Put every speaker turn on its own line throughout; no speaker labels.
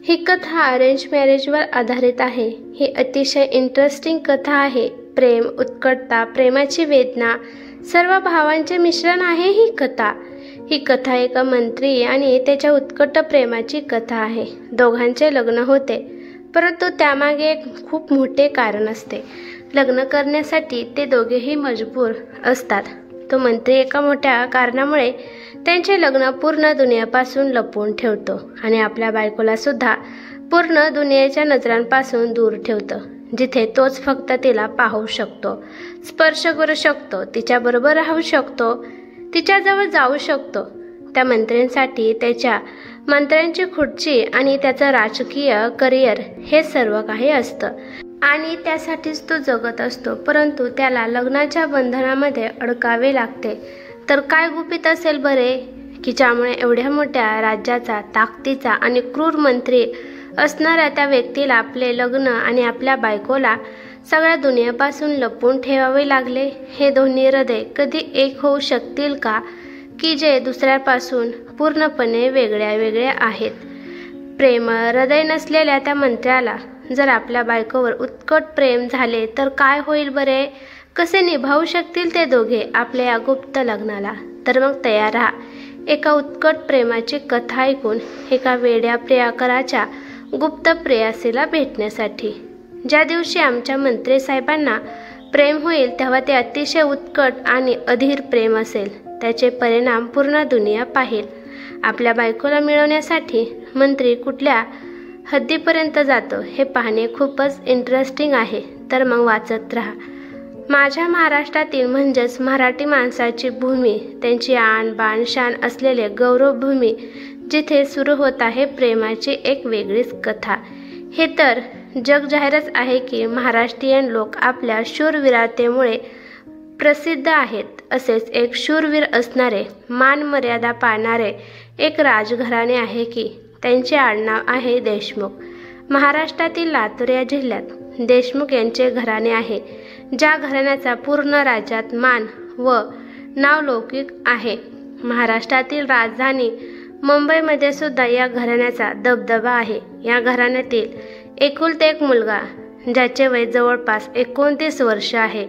ही कथा अरेंज मॅरेजवर आधारित आहे। ही अतिशय इंटरेस्टिंग कथा आहे। प्रेम, उत्कटता, प्रेमाची वेदना, सर्व भावांचे मिश्रण आहे ही कथा। ही कथा एका मंत्री आणि त्याच्या उत्कट प्रेमाची कथा आहे। दोघांचे लग्न होते, परंतु त्यामागे एक खूप मोठे कारण असते। लग्न करण्यासाठी ते दोघेही मजबूर असतात। तो मंत्री एका मोठ्या कारणामुळे त्यांचे लग्न पूर्ण दुनियापासून लपवून ठेवतो आणि आपल्या बायकोला सुद्धा पूर्ण दुनियेच्या नजरांपासून दूर ठेवतो, जिथे तोच फक्त तिला पाहू शकतो, स्पर्श करू शकतो, तिच्याबरोबर राहू शकतो, तिच्याजवळ जाऊ शकतो। त्या मंत्र्यांसाठी त्याच्या मंत्र्यांची खुर्ची आणि त्याचं राजकीय करिअर हे सर्व काही असतं आणि त्यासाठीच तो जगत असतो। परंतु त्याला लग्नाच्या बंधनामध्ये अडकावे लागते। तर काय गुपित असेल बरे, की ज्यामुळे एवढ्या मोठ्या राज्याचा, ताकदीचा आणि क्रूर मंत्री असणाऱ्या त्या व्यक्तीला आपले लग्न आणि आपल्या बायकोला सगळ्या दुनियापासून लपवून ठेवावे लागले? हे दोन्ही हृदय कधी एक होऊ शकतील का, की जे दुसऱ्यापासून पूर्णपणे वेगळ्या आहेत? प्रेम हृदय नसलेल्या त्या मंत्र्याला जर आपल्या बायकोवर उत्कट प्रेम झाले तर काय होईल बरे? कसे निभावू शकतील ते दोघे आपल्या या गुप्त लग्नाला? तर मग तयार राहा एका उत्कट प्रेमाची कथा ऐकून एका वेड्या प्रियकराच्या गुप्त प्रेयसीला भेटण्यासाठी। ज्या दिवशी आमच्या मंत्री साहेबांना प्रेम होईल तेव्हा ते अतिशय उत्कट आणि अधीर प्रेम असेल। त्याचे परिणाम पूर्ण दुनिया पाहिल। आपल्या बायकोला मिळवण्यासाठी मंत्री कुठल्या हद्दीपर्यंत जातो हे पाहणे खूपच इंटरेस्टिंग आहे। तर मग वाचत राहा। माझ्या महाराष्ट्रातील म्हणजेच मराठी माणसाची भूमी, त्यांची आन बान शान असलेले गौरवभूमी, जिथे सुरू होत आहे प्रेमाची एक वेगळीच कथा। हे तर जगजाहीरच आहे की महाराष्ट्रीयन लोक आपल्या शूरवीरतेमुळे प्रसिद्ध आहेत। असेच एक शूरवीर असणारे, मान मर्यादा पाळणारे एक राजघराणे आहे की त्यांचे आडनाव आहे देशमुख। महाराष्ट्रातील लातूर या जिल्ह्यात देशमुख यांचे घराणे आहे, ज्या घराण्याचा पूर्ण राज्यात मान व नावलौकिक आहे। महाराष्ट्रातील राजधानी मुंबईमध्ये सुद्धा या घराण्याचा दबदबा आहे। या घराण्यातील एकुलता एक मुलगा, ज्याचे वय जवळपास 29 वर्ष आहे,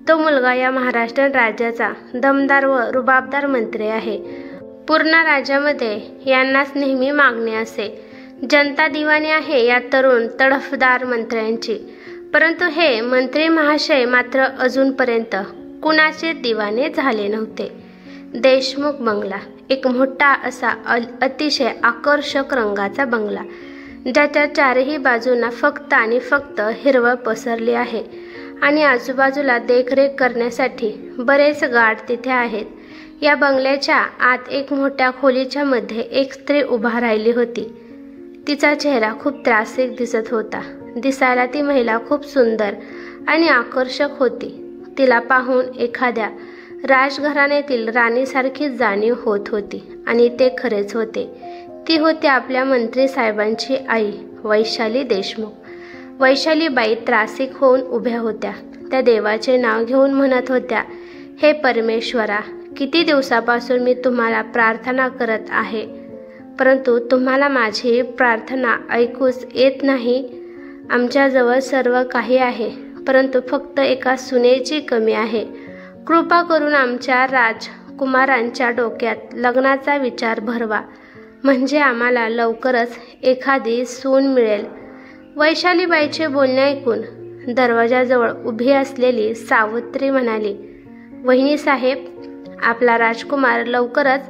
तो मुलगा या महाराष्ट्र राज्याचा दमदार व रुबाबदार मंत्री आहे। पूर्ण राज्यामध्ये यांनाच नेहमी मागणी असे। जनता दिवाणी आहे या तरुण तडफदार मंत्र्यांची। परंतु हे मंत्री महाशय मात्र अजूनपर्यंत कुणाचे दिवाने झाले नव्हते। देशमुख बंगला एक मोठा असा अतिशय आकर्षक रंगाचा बंगला, ज्याच्या चारही बाजूंना फक्त आणि फक्त हिरवळ पसरली आहे आणि आजूबाजूला देखरेख करण्यासाठी बरेच गार्ड तिथे आहेत। या बंगल्याच्या आत एक मोठ्या खोलीच्या मध्ये एक स्त्री उभा राहिली होती। तिचा चेहरा खूप त्रासिक दिसत होता। दिसायला ती महिला खूप सुंदर आणि आकर्षक होती। तिला पाहून एखाद्या राजघराण्यातील राणीसारखी जाणीव होत होती आणि ते खरेच होते। ती होती आपल्या मंत्री साहेबांची आई, वैशाली देशमुख। वैशालीबाई त्रासिक होऊन उभ्या होत्या। त्या देवाचे नाव घेऊन म्हणत होत्या, हे परमेश्वरा, किती दिवसापासून मी तुम्हाला प्रार्थना करत आहे, परंतु तुम्हाला माझी प्रार्थना ऐकूच येत नाही। आमच्याजवळ सर्व काही आहे, परंतु फक्त एका सुनेची कमी आहे। कृपा करून आमच्या राजकुमारांच्या डोक्यात लग्नाचा विचार भरवा, म्हणजे आम्हाला लवकरच एखादी सून मिळेल। वैशालीबाईचे बोलणे ऐकून दरवाजाजवळ उभी असलेली सावित्री म्हणाली, वहिनी साहेब, आपला राजकुमार लवकरच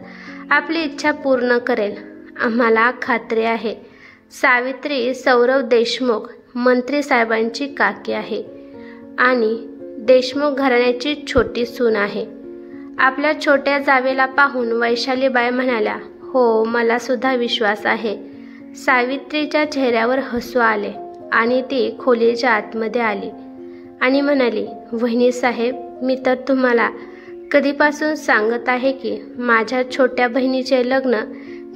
आपली इच्छा पूर्ण करेल, आम्हाला खात्री आहे। सावित्री सौरव देशमुख मंत्री साहेबांची काकी आहे आणि देशमुख घराण्याची छोटी सून आहे। आपल्या छोट्या जावेला पाहून वैशालीबाई म्हणाल्या, हो, मला सुद्धा विश्वास आहे। सावित्रीच्या चेहऱ्यावर हसू आले आणि ती खोलीच्या आतमध्ये आली आणि म्हणाली, वहिनी साहेब, मी तर तुम्हाला कधीपासून सांगत आहे की माझ्या छोट्या बहिणीचे लग्न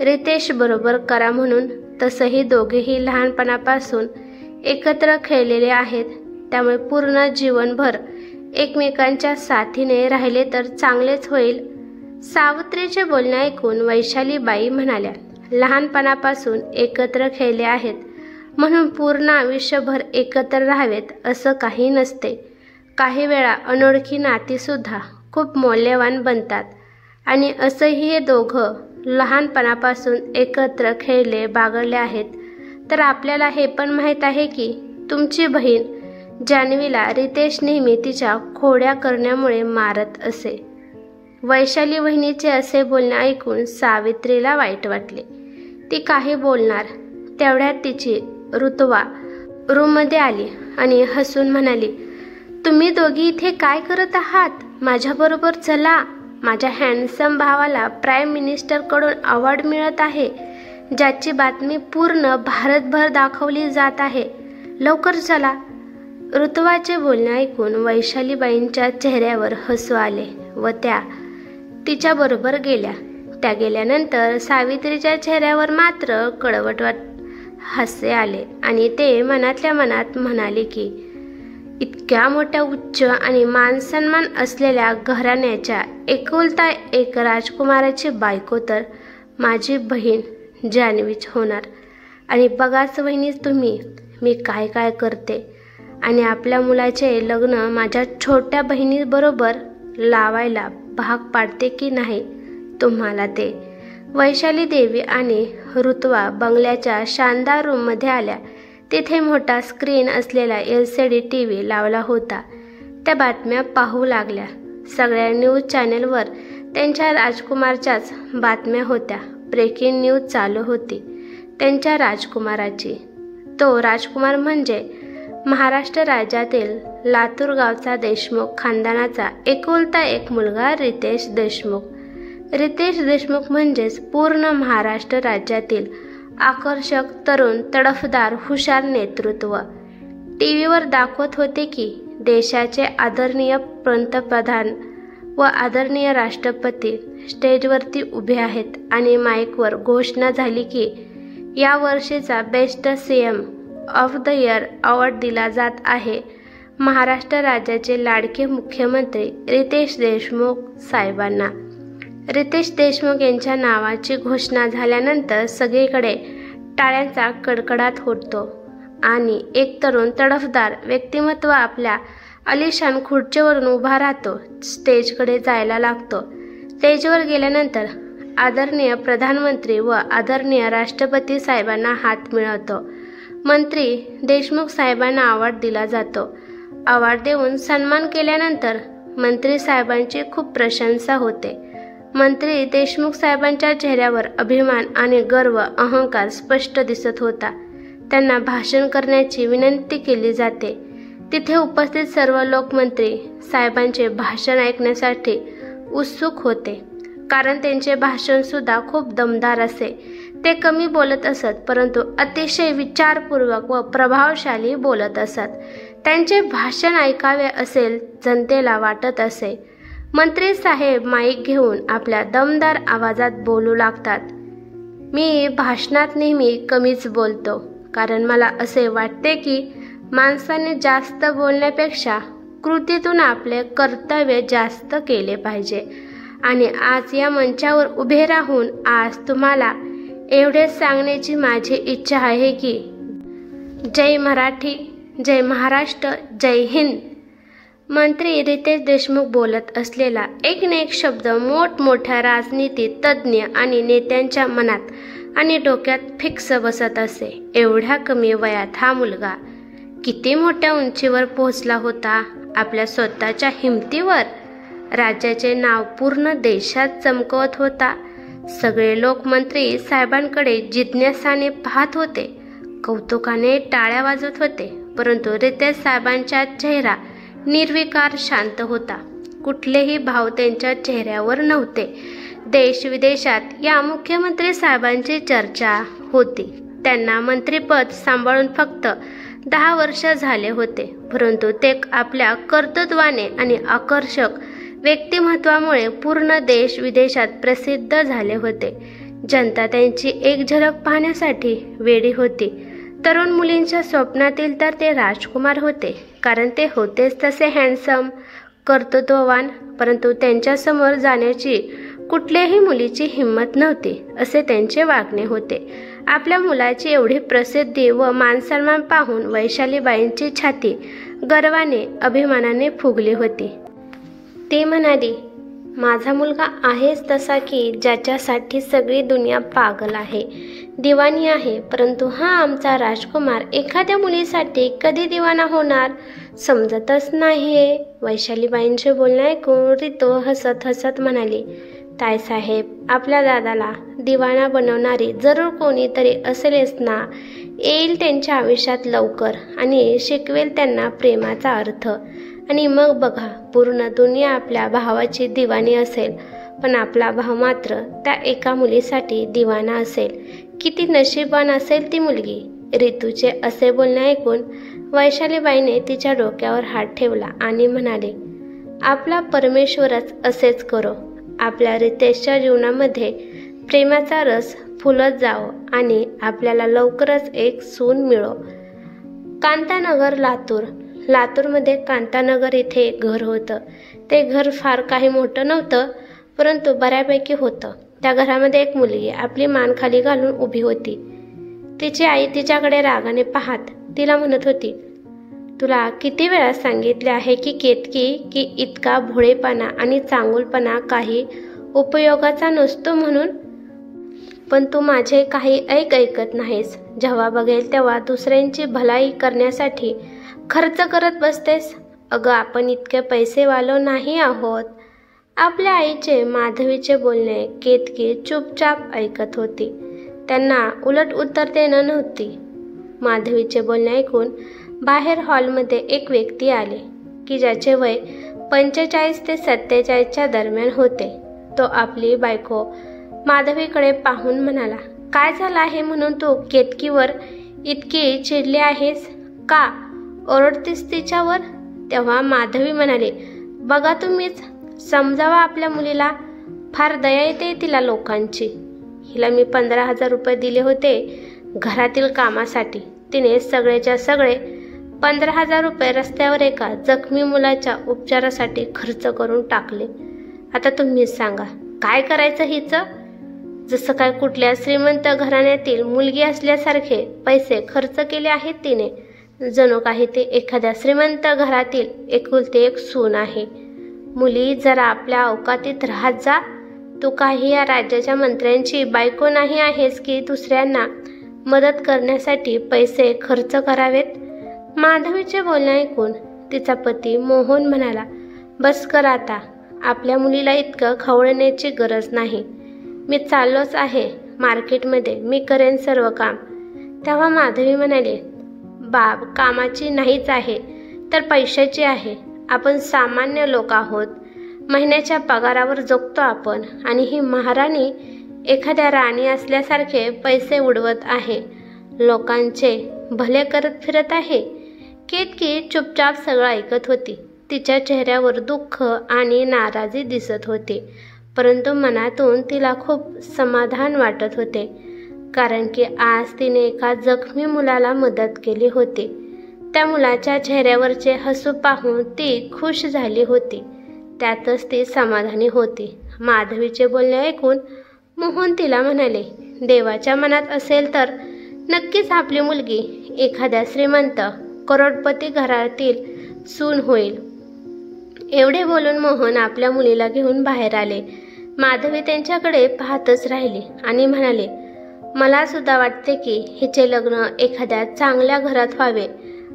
रितेश बरोबर करा म्हणून। तसंही दोघेही लहानपणापासून एकत्र खेळलेले आहेत, त्यामुळे पूर्ण जीवनभर एकमेकांच्या साथीने राहिले तर चांगलेच होईल। सावित्रीचे बोलणे ऐकून वैशालीबाई म्हणाल्या, लहानपणापासून एकत्र खेळले आहेत म्हणून पूर्ण आयुष्यभर एकत्र राहावेत असं काही नसते. काही वेळा अनोळखी नातीसुद्धा खूप मौल्यवान बनतात. आणि असंही हे दोघं लहानपणापासून एकत्र खेळले बागडले आहेत. तर आपल्याला हे पण माहीत आहे की तुमची बहीण जान्हवीला रितेश नेहमी तिच्या खोड्या करण्यामुळे मारत असे. वैशाली बहिणीचे असे बोलणे ऐकून सावित्रीला वाईट वाटले. ती काही बोलणार तेवढ्यात तिची ऋतुवा रूममध्ये आली आणि हसून म्हणाली, तुम्ही दोघी इथे काय करत आहात? माझ्याबरोबर चला. माझ्या हँडसम भावाला प्राईम मिनिस्टरकडून अवॉर्ड मिळत आहे, ज्याची बातमी पूर्ण भारतभर दाखवली जात आहे. लवकर चला. ऋतुवाचे बोलणे ऐकून वैशालीबाईंच्या चेहऱ्यावर हसू आले व त्या तिच्याबरोबर गेल्या. त्या गेल्यानंतर सावित्रीच्या चेहऱ्यावर मात्र कडवट हास्य आले आणि ते मनातल्या मनात म्हणाले की इतक्या मोठ्या उच्च आणि मानसन्मान असलेल्या घराण्याच्या एकुलता एक राजकुमाराची बायको तर माझी बहीण जान्हवीच होणार. आणि बघाच वहिनी तुम्ही मी काय काय करते आणि आपल्या मुलाचे लग्न माझ्या छोट्या बहिणीबरोबर लावायला भाग पाडते की नाही तुम्हाला ते. वैशाली देवी आणि ऋतुवा बंगल्याच्या शानदार रूममध्ये आल्या. तिथे मोठा स्क्रीन असलेला LCD TV लावला होता. त्या बातम्या पाहू लागल्या. सगळ्या न्यूज चॅनेलवर त्यांच्या राजकुमारच्याच बातम्या होत्या. ब्रेकिंग न्यूज चालू होती त्यांच्या राजकुमाराची. तो राजकुमार म्हणजे महाराष्ट्र राज्यातील लातूर गावचा देशमुख खानदानाचा एकुलता एक मुलगा रितेश देशमुख. रितेश देशमुख म्हणजेच पूर्ण महाराष्ट्र राज्यातील आकर्षक, तरुण, तडफदार, हुशार नेतृत्व. टीव्हीवर दाखवत होते की देशाचे आदरणीय पंतप्रधान व आदरणीय राष्ट्रपती स्टेजवरती उभे आहेत आणि माईकवर घोषणा झाली की या वर्षीचा best CM of the year award दिला जात आहे महाराष्ट्र राज्याचे लाडके मुख्यमंत्री रितेश देशमुख साहेबांना. रितेश देशमुख यांच्या नावाची घोषणा झाल्यानंतर सगळीकडे टाळ्यांचा कडकडाट होतो आणि एक तरुण तडफदार व्यक्तिमत्व आपल्या आलिशान खुर्चीवरून उभा राहतो. स्टेजकडे जायला लागतो. स्टेजवर गेल्यानंतर आदरणीय प्रधानमंत्री व आदरणीय राष्ट्रपती साहेबांना हात मिळवतो. मंत्री देशमुख साहेबांना अवॉर्ड दिला जातो. अवॉर्ड देऊन सन्मान केल्यानंतर मंत्री साहेबांची खूप प्रशंसा होते. मंत्री देशमुख साहेबांच्या चेहऱ्यावर अभिमान आणि गर्व, अहंकार स्पष्ट दिसत होता. त्यांना भाषण करण्याची विनंती केली जाते. तिथे उपस्थित सर्व लोक मंत्री साहेबांचे भाषण ऐकण्यासाठी उत्सुक होते, कारण त्यांचे भाषण सुद्धा खूप दमदार असे. ते कमी बोलत असत परंतु अतिशय विचारपूर्वक व प्रभावशाली बोलत असत. त्यांचे भाषण ऐकावे असेल जनतेला वाटत असे. मंत्री साहेब माईक घेऊन आपल्या दमदार आवाजात बोलू लागतात. मी भाषणात नेहमी कमीच बोलतो, कारण मला असे वाटते की माणसाने जास्त बोलण्यापेक्षा कृतीतून आपले कर्तव्य जास्त केले पाहिजे. आणि आज या मंचावर उभे राहून आज तुम्हाला एवढेच सांगण्याची माझी इच्छा आहे की जय मराठी, जय महाराष्ट्र, जय हिंद. मंत्री रितेश देशमुख बोलत असलेला एक न एक शब्द मोठमोठ्या राजनीती तज्ज्ञ आणि नेत्यांच्या मनात आणि डोक्यात फिक्स बसत असे. एवढ्या कमी वयात हा मुलगा किती मोठ्या उंचीवर पोहोचला होता. आपल्या स्वतःच्या हिमतीवर राज्याचे नाव पूर्ण देशात चमकवत होता. सगळे लोक मंत्री साहेबांकडे जिज्ञासाने पाहत होते, कौतुकाने टाळ्या वाजवत होते. परंतु रितेश साहेबांचा चेहरा निर्विकार शांत होता. कुठलेही भाव त्यांच्या चेहऱ्यावर नव्हते. देश विदेशात या मुख्यमंत्री साहेबांची चर्चा होती. त्यांना मंत्रिपद सांभाळून फक्त 10 वर्ष झाले होते, परंतु ते आपल्या कर्तृत्वाने आणि आकर्षक व्यक्तिमत्वामुळे पूर्ण देश विदेशात प्रसिद्ध झाले होते. जनता त्यांची एक झलक पाहण्यासाठी वेडी होती. तरुण मुलींच्या स्वप्नातील तर ते राजकुमार होते, कारण ते होतेच तसे हँडसम, कर्तृत्ववान. परंतु त्यांच्यासमोर जाण्याची कुठल्याही मुलीची हिंमत नव्हती असे त्यांचे वागणे होते. आपल्या मुलाची एवढी प्रसिद्धी व मानसन्मान पाहून वैशालीबाईंची छाती गर्वाने अभिमानाने फुगली होती. ती म्हणाली, माझा मुलगा आहेच तसा की ज्याच्यासाठी सगळी दुनिया पागल आहे, दिवाणी आहे, परंतु हा आमचा राजकुमार एखाद्या मुलीसाठी कधी दिवाना होणार समजतच नाहीये. वैशालीबाईंचे बोलणे ऐकून रितू हसत हसत म्हणाली, ताईसाहेब, आपल्या दादाला दिवाना बनवणारी जरूर कोणीतरी असेलच ना. येईल त्यांच्या आयुष्यात लवकर आणि शिकवेल त्यांना प्रेमाचा अर्थ. आणि मग बघा, पूर्ण दुनिया आपल्या भावाची दिवाणी असेल, पण आपला भाव मात्र त्या एका मुलीसाठी दिवाना असेल. किती नशीबवान असेल ती मुलगी. रितूचे असे बोलणे ऐकून वैशालीबाईने तिच्या डोक्यावर हात ठेवला आणि म्हणाले, आपला परमेश्वरच असेच करो. आपल्या रितेशच्या जीवनामध्ये प्रेमाचा रस फुलत जावो आणि आपल्याला लवकरच एक सून मिळो. कांतानगर, लातूरमध्ये कांतानगर इथे घर होतं. ते घर फार काही मोठं नव्हतं, परंतु बऱ्यापैकी होतं. त्या घरामध्ये एक मुलगी आपली मान खाली घालून उभी होती. तिची आई तिच्याकडे रागाने पाहत तिला म्हणत होती, तुला किती वेळा सांगितले आहे की केतकी, की इतका भोळेपणा आणि चांगुलपणा काही उपयोगाचा नसतो म्हणून, पण तू माझे काही ऐकत नाहीस. जेव्हा बघेल तेव्हा दुसऱ्यांची भलाई करण्यासाठी खर्च करत बसतेस. अगं, आपण इतके पैसेवालो नाही आहोत. आपल्या आईचे, माधवीचे बोलणे केतकी चुपचाप ऐकत होती. त्यांना उलट उत्तर देणं नव्हती. माधवीचे बोलणे ऐकून बाहेर हॉलमध्ये एक व्यक्ती आले की ज्याचे वय 45 ते 47च्या दरम्यान होते. तो आपली बायको माधवीकडे पाहून म्हणाला, काय झालं आहे म्हणून तू केतकीवर इतकी चिडली आहेस? का ओरडतीस तिच्यावर? तेव्हा माधवी म्हणाली, बघा तुम्हीच समजावा आपल्या मुलीला. फार दया येते तिला लोकांची. हिला मी 15,000 रुपये दिले होते घरातील कामासाठी. तिने सगळेच्या सगळे 15,000 रुपये रस्त्यावर एका जखमी मुलाच्या उपचारासाठी खर्च करून टाकले. आता तुम्हीच सांगा, काय करायचं हिचं? जसं काय कुठल्या श्रीमंत घराण्यातील मुलगी असल्यासारखे पैसे खर्च केले आहेत तिने. जणू काही ते एखाद्या श्रीमंत घरातील एकुलते एक सून आहे. मुली, जरा आपल्या अवकातीत राहत जा. तू काही या राज्याच्या मंत्र्यांची बायको नाही आहेस की दुसऱ्यांना मदत करण्यासाठी पैसे खर्च करावेत. माधवीचे बोलणे ऐकून तिचा पती मोहन म्हणाला, बस कर आता. आपल्या मुलीला इतकं खवळण्याची गरज नाही. मी चाललोच आहे मार्केटमध्ये, मी करेन सर्व काम. तेव्हा माधवी म्हणाली, बाब कामाची नाहीच आहे तर पैशाची आहे. आपण सामान्य लोक आहोत. महिन्याच्या पगारावर जगतो आपण. आणि ही महाराणी एखाद्या राणी असल्यासारखे पैसे उडवत आहे, लोकांचे भले करत फिरत आहे. केतकी चुपचाप सगळं ऐकत होती. तिच्या चेहऱ्यावर दुःख आणि नाराजी दिसत होती, परंतु मनातून तिला खूप समाधान वाटत होते, कारण की आज तिने एका जखमी मुलाला मदत केली होती. त्या मुलाच्या चेहऱ्यावरचे हसू पाहून ती खुश झाली होती. त्यातच ती समाधानी होती. माधवीचे बोलणे ऐकून मोहन तिला म्हणाले, देवाच्या मनात असेल तर नक्कीच आपली मुलगी एखाद्या श्रीमंत करोडपती घरातील सून होईल. एवढे बोलून मोहन आपल्या मुलीला घेऊन बाहेर आले. माधवी त्यांच्याकडे पाहतच राहिली आणि म्हणाले, मला सुद्धा वाटते की हिचे लग्न एखाद्या चांगल्या घरात व्हावे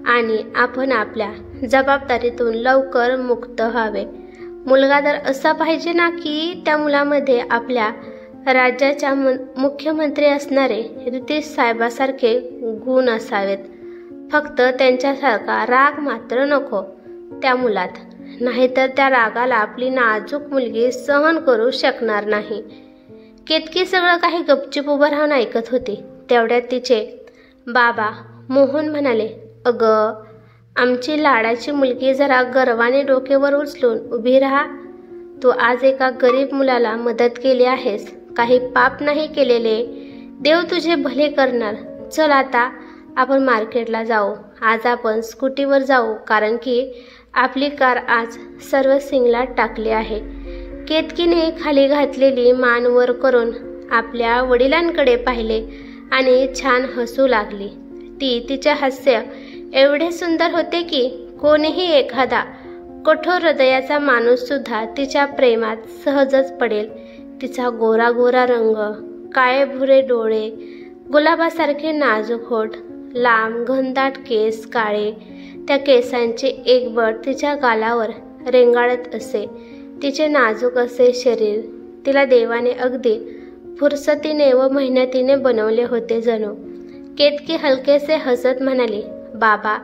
आणि आपण आपल्या जबाबदारीतून लवकर मुक्त व्हावे. मुलगा तर असा पाहिजे ना की त्या मुलामध्ये आपल्या राज्याच्या मुख्यमंत्री असणारे रितेश साहेबासारखे गुण असावेत. फक्त त्यांच्यासारखा राग मात्र नको त्या मुलात, नाहीतर त्या रागाला आपली नाजूक मुलगी सहन करू शकणार नाही. केतकी सगळं काही गपचूप उभं राहून ऐकत होती. तेवढ्यात तिचे बाबा मोहन म्हणाले, अगं, आमची लाडाची मुलगी जरा गर्वाने डोकेवर उचलून उभी राहा. तू आज एका गरीब मुलाला मदत केली आहेस, काही पाप नाही केलेले. देव तुझे भले करणार. चल आता आपण मार्केटला जाऊ. आज आपण स्कूटीवर जाऊ, कारण की आपली कार आज सर्व्हिसिंगला टाकली आहे. केतकीने खाली घातलेली मान वर करून आपल्या वडिलांकडे पाहिले आणि छान हसू लागली. तिचे हास्य एवढे सुंदर होते की कोणीही एखादा कठोर हृदयाचा माणूस सुद्धा तिच्या प्रेमात सहजच पडेल. तिचा गोरा गोरा रंग, काळे भुरे डोळे, गुलाबासारखे नाजूक होठ, लांब घनदाट केस काळे, त्या केसांचे एक बट तिच्या गालावर रेंगाळत असे. तिचे नाजूक असे शरीर तिला देवाने अगदी फुरसतीने व मेहनतीने बनवले होते जणू. केतकी हलकेसे हसत म्हणाली, बाबा,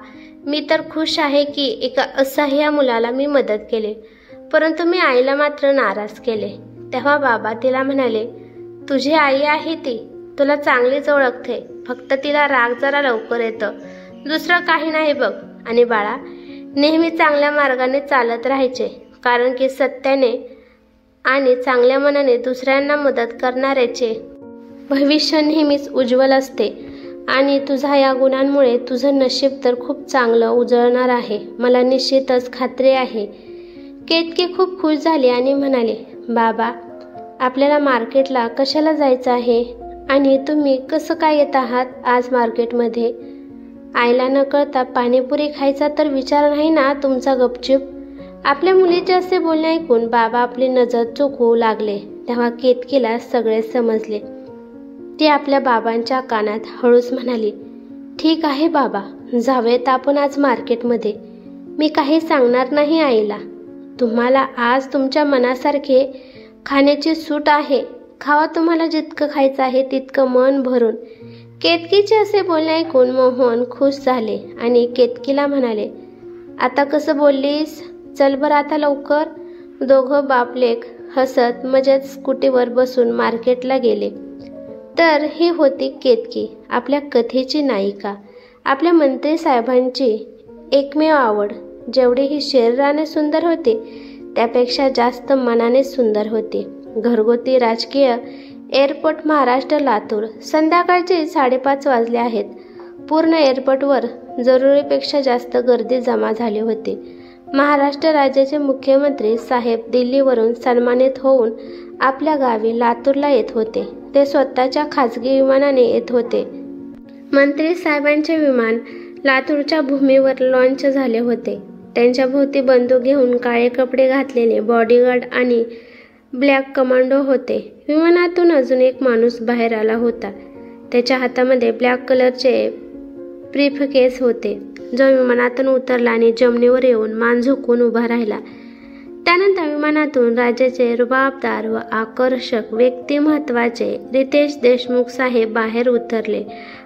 मी तर खुश आहे की एका असहाय्य मुलाला मी मदत केली, परंतु मी आईला मात्र नाराज केले. तेव्हा बाबा तिला म्हणाले, तुझी आई आहे ती, तुला चांगलीच ओळखते, फक्त तिला राग जरा लवकर येतं, दुसरं काही नाही बघ. आणि बाळा, नेहमी चांगल्या मार्गाने चालत राहायचे, कारण की सत्याने आणि चांगल्या मनाने दुसऱ्यांना मदत करणाऱ्याचे भविष्य नेहमीच उज्ज्वल असते आणि तुझ्या या गुणांमुळे तुझं नशीब तर खूप चांगलं उजळणार आहे, मला निश्चितच खात्री आहे. केतकी खूप खुश झाली आणि म्हणाली, बाबा, आपल्याला मार्केटला कशाला जायचं आहे आणि तुम्ही कसं काय येत आहात आज मार्केटमध्ये? आईला न कळता पाणीपुरी खायचा तर विचार नाही ना तुमचा गपचूप? आपल्या मुलीचे असे बोलणे ऐकून बाबा आपली नजर चुकवू लागले. तेव्हा केतकीला सगळे समजले. ती आपल्या बाबांच्या कानात हळूच म्हणाली, ठीक आहे बाबा, जाऊयात आपण आज मार्केटमध्ये. मी काही सांगणार नाही आईला. तुम्हाला आज तुमच्या मनासारखे खाण्याची सूट आहे, खावा, तुम्हाला जितकं खायचं आहे तितकं मन भरून. केतकीचे असे बोलणे ऐकून मोहन खुश झाले आणि केतकीला म्हणाले, आता कसं बोललीस? चल बरं आता लवकर. दोघं बापलेक हसत मजेत स्कूटीवर बसून मार्केटला गेले. तर ही होती केतकी, आपल्या कथेची नायिका, आपल्या मंत्री साहेबांची एकमेव आवड. जेवढी ही शरीराने सुंदर होती त्यापेक्षा जास्त मनाने सुंदर होती. घरगुती राजकीय एअरपोर्ट महाराष्ट्र लातूर. संध्याकाळचे 5:30 वाजले आहेत. पूर्ण एअरपोर्टवर जरुरीपेक्षा जास्त गर्दी जमा झाली होती. महाराष्ट्र राज्याचे मुख्यमंत्री साहेब दिल्लीवरून सन्मानित होऊन आपल्या गावी लातूरला येत होते. ते स्वतःच्या खाजगी विमानाने येत होते. मंत्री साहेबांचे विमान लातूरच्या भूमीवर लॉन्च झाले होते. त्यांच्या भोवती बंदूक घेऊन काळे कपडे घातलेले बॉडीगार्ड आणि ब्लॅक कमांडो होते. विमानातून अजून एक माणूस बाहेर आला होता. त्याच्या हातामध्ये ब्लॅक कलरचे ब्रीफकेस होते. जो विमानातून उतरला आणि जमिनीवर येऊन मान झुकून उभा राहिला. त्यानंतर विमानातून राज्याचे रुबाबदार व आकर्षक व्यक्तिमत्वाचे रितेश देशमुख साहेब बाहेर उतरले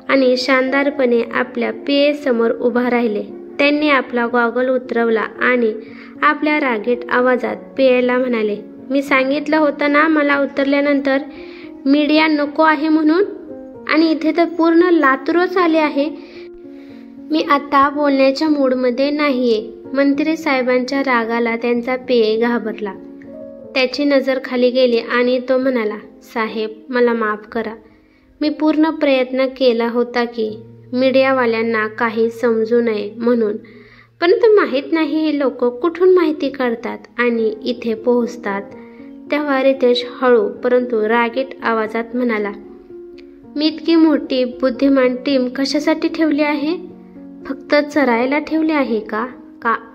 आणि शानदारपणे आपल्या PA समोर उभा राहिले. त्यांनी आपला गॉगल उतरवला आणि आपल्या रागीट आवाजात PAला म्हणाले, मी सांगितलं होतं ना मला उतरल्यानंतर मीडिया नको आहे म्हणून, आणि इथे तर पूर्ण लातूरच आले आहे. मी आता बोलण्याच्या मूडमध्ये नाहीये. मंत्री साहेबांच्या रागाला त्यांचा PA घाबरला. त्याची नजर खाली गेली आणि तो म्हणाला, साहेब, मला माफ करा. मी पूर्ण प्रयत्न केला होता की मीडियावाल्यांना काही समजू नये म्हणून, परंतु माहीत नाही हे लोक कुठून माहिती काढतात आणि इथे पोहोचतात. तेव्हा रितेश हळू परंतु रागीट आवाजात म्हणाला, मी इतकी मोठी बुद्धिमान टीम कशासाठी ठेवली आहे? फक्त चरायला ठेवली आहे का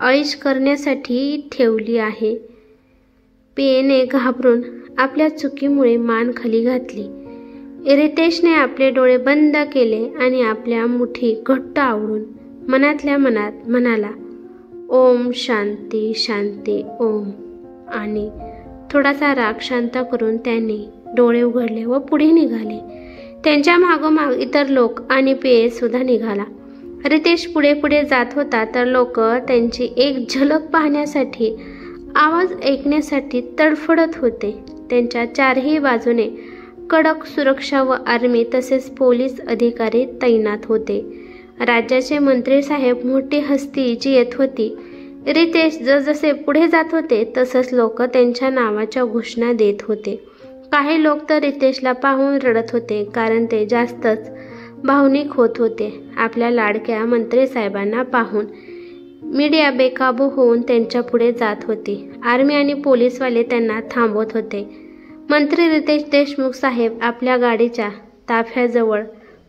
ऐश करण्यासाठी ठेवली आहे? PAने घाबरून आपल्या चुकीमुळे मान खाली घातली. रितेशने आपले डोळे बंद केले आणि आपल्या मुठी घट्ट आवळून मनातल्या मनात म्हणाला, ओम शांती शांती ओम. आणि थोडासा राग शांत करून त्यांनी डोळे उघडले व पुढे निघाले. त्यांच्या मागोमाग इतर लोक आणि PA सुद्धा निघाला. रितेश पुढे पुढे जात होता तर लोक त्यांची एक झलक पाहण्यासाठी, आवाज ऐकण्यासाठी तडफडत होते. त्यांच्या चारही बाजूने कडक सुरक्षा व आर्मी तसेच पोलीस अधिकारी तैनात होते. राज्याचे मंत्री साहेब मोठी हस्ती जी येत होती. रितेश जसजसे पुढे जात होते तसंच लोक त्यांच्या नावाच्या घोषणा देत होते. काही लोक तर रितेशला पाहून रडत होते, कारण ते जास्तच भावनिक होत होते आपल्या लाडक्या मंत्री साहेबांना पाहून. मीडिया बेकाबू होऊन त्यांच्या पुढे जात होती. आर्मी आणि पोलीसवाले त्यांना थांबवत होते. मंत्री रितेश देशमुख साहेब आपल्या गाडीच्या ताफ्याजवळ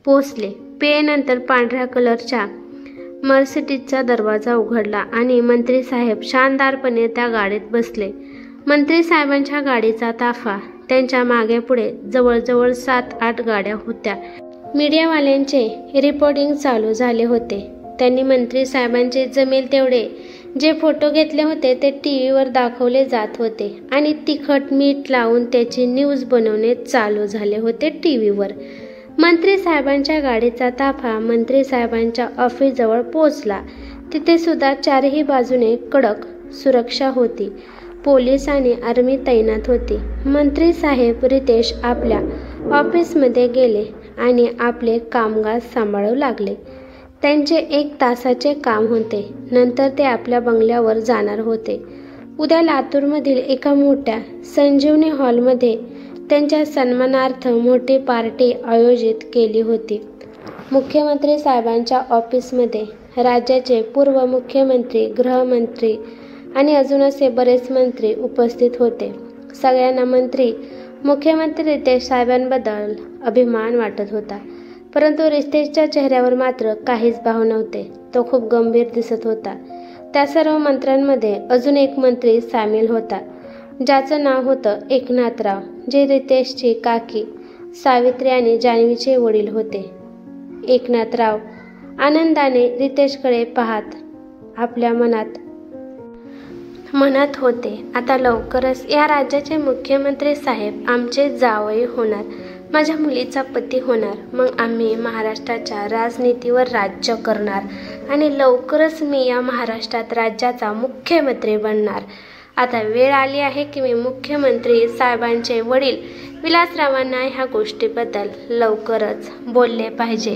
पोहोचले. पेनंतर पांढऱ्या कलरच्या मर्सिडीजचा दरवाजा उघडला आणि मंत्री साहेब शानदारपणे त्या गाडीत बसले. मंत्री साहेबांच्या गाडीचा ताफा त्यांच्या मागे पुढे जवळजवळ 7-8 गाड्या होत्या. मीडियावाल्यांचे रिपोर्टिंग चालू झाले होते. त्यांनी मंत्री साहेबांचे जमेल तेवढे जे फोटो घेतले होते ते टीव्हीवर दाखवले जात होते आणि तिखट मीठ लावून त्याची न्यूज बनवणे चालू झाले होते टीव्हीवर. मंत्री साहेबांच्या गाडीचा ताफा मंत्री साहेबांच्या ऑफिसजवळ पोहोचला. तिथे सुद्धा चारही बाजूने कडक सुरक्षा होती. पोलीस आणि आर्मी तैनात होती. मंत्री साहेब रितेश आपल्या ऑफिसमध्ये गेले आणि आपले कामकाज सांभाळू लागले. त्यांचे 1 तासाचे काम होते. नंतर ते आपल्या बंगल्यावर जाणार होते. उद्या लातूरमधील एका मोठ्या संजीवनी हॉलमध्ये त्यांच्या सन्मानार्थ मोठी पार्टी आयोजित केली होती. मुख्यमंत्री साहेबांच्या ऑफिसमध्ये राज्याचे पूर्व मुख्यमंत्री, गृहमंत्री आणि अजून असे बरेच मंत्री उपस्थित होते. सगळ्यांना मुख्यमंत्री रितेश साहेबांबद्दल अभिमान वाटत होता. परंतु रितेशच्या चेहऱ्यावर मात्र काहीच भाव नव्हते. तो खूप गंभीर दिसत होता. त्या सर्व मंत्र्यांमध्ये अजून एक मंत्री सामील होता ज्याचं नाव होतं एकनाथराव, जे रितेशची काकी सावित्री आणि जान्हवीचे वडील होते. एकनाथराव आनंदाने रितेशकडे पाहत आपल्या म्हणत होते, आता लवकरच या राज्याचे मुख्यमंत्री साहेब आमचे जावई होणार, माझ्या मुलीचा पती होणार. मग आम्ही महाराष्ट्राच्या राजनीतीवर राज्य करणार आणि लवकरच मी या महाराष्ट्रात राज्याचा मुख्यमंत्री बनणार. आता वेळ आली आहे की मी मुख्यमंत्री साहेबांचे वडील विलासरावांना ह्या गोष्टीबद्दल लवकरच बोलले पाहिजे.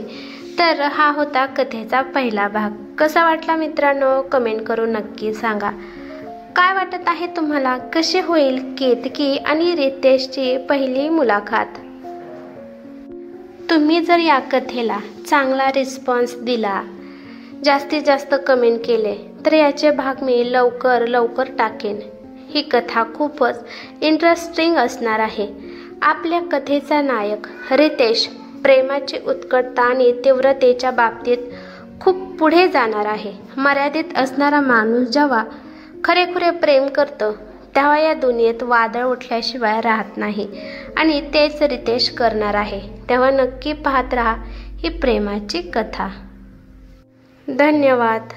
तर हा होता कथेचा पहिला भाग. कसा वाटला मित्रांनो, कमेंट करून नक्की सांगा. काय वाटत आहे तुम्हाला, कशी होईल केतकी आणि रितेशची पहिली मुलाखत? तुम्ही जर या कथेला चांगला रिस्पॉन्स दिला, जास्तीत जास्त कमेंट केले तर याचे भाग मी लवकर टाकेन. ही कथा खूपच इंटरेस्टिंग असणार आहे. आपल्या कथेचा नायक रितेश प्रेमाची उत्कटता आणि तीव्रतेच्या बाबतीत खूप पुढे जाणार आहे. मर्यादित असणारा माणूस जेव्हा खरेखुरे प्रेम करतो तेव्हा या दुनियेत वादळ उठल्याशिवाय राहत नाही आणि तेच रितेश करणार आहे. तेव्हा नक्की पाहत राहा ही प्रेमाची कथा. धन्यवाद.